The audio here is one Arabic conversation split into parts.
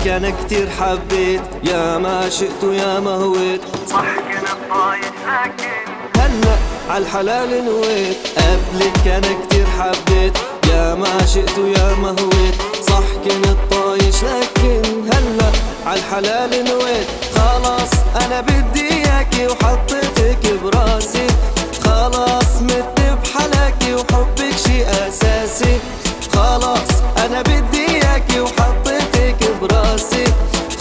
قبلك انا كتير حبيت، يا ما شئت ويا ما هويت، صح كنت طايش لكن هلا عالحلال نويت. قبلك انا كتير حبيت، يا ما شئت ويا ما هويت، صح كنت طايش لكن هلا عالحلال نويت. خلاص انا بدي اياكي وحطيتك براسي، خلاص مت بحلاكي وحبك شي اساسي. خلاص انا بدي اياكي وحطيتك براسي،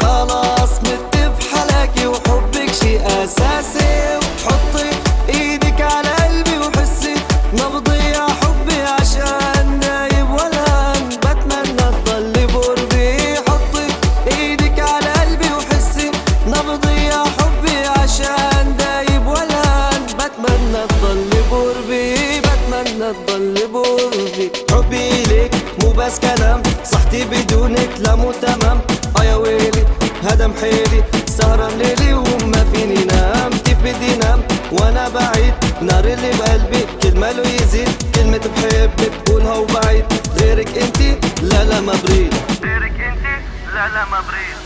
خلاص مت بحلاكي وحبك شي اساسي. وحطي ايدك على قلبي وحسي نبضي يا حبي، عشان دايب والهان بتمنى تضلي بقربي. حطي ايدك على قلبي وحسي نبضي يا حبي، عشان دايب والهان بتمنى تضلي بقربي، بتمنى تضلي بقربي. حبي ليك مو بس كلام، صحتي بدونك لا مو تمام. يا ويلي هدم حيلي، سهران ليلي وما فيني نام. كيف بدي نام وانا بعيد، نار اللي بقلبي كل ما له يزيد. كلمة بحبك بقولها وبعيد، غيرك انتي لا لا ما بريد، غيرك انتي لا لا ما بريد.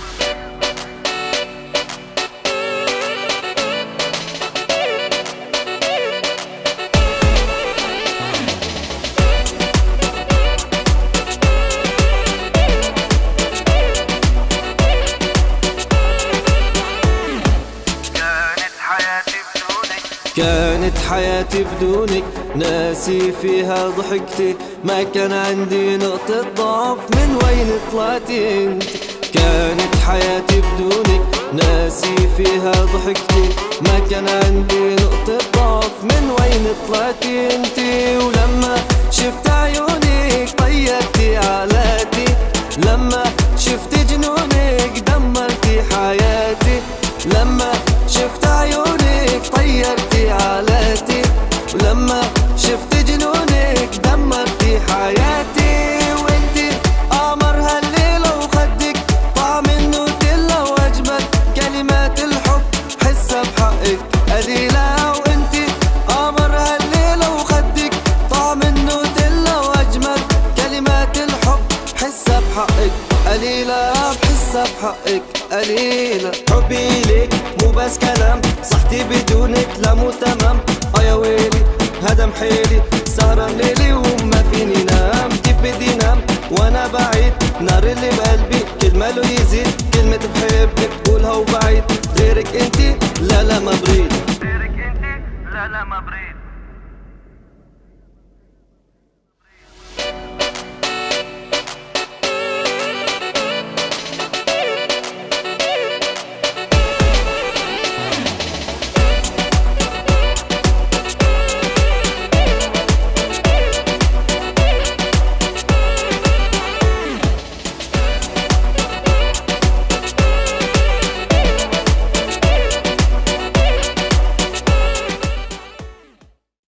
كانت حياتي بدونك، ناسي فيها ضحكتي، ما كان عندي نقطة ضعف، من وين طلعتي انت. كانت حياتي بدونك، ناسي فيها ضحكتي، ما كان عندي نقطة ضعف، من وين طلعتي انت. ولما شفت عيونك طيرتي علاتي، لما شفت جنونك دمرتي حياتي. لما شفت عيونك طيرتي علاتي، ولما شفت جنونك دمرتي حياتي. وانتي قمر هالليلة وخدك طعم النوتيلا، واجمل كلمات الحب حسها بحقك قليلة. وانتي قمر هالليلة وخدك طعم النوتيلا، واجمل كلمات الحب حسها بحقك قليلة، بحسها بحقك قليلة. حبي ليك مو بس كلام، صحتي بدونك لا مو تمام. يا ويلي هدم حيلي، سهران ليلي وما فيني نام. كيف بدي نام وانا بعيد، نار اللي بقلبي كل ما له يزيد. كلمة بحبك بقولها وبعيد، غيرك انتي لا لا ما بريد، غيرك انتي لا لا ما بريد.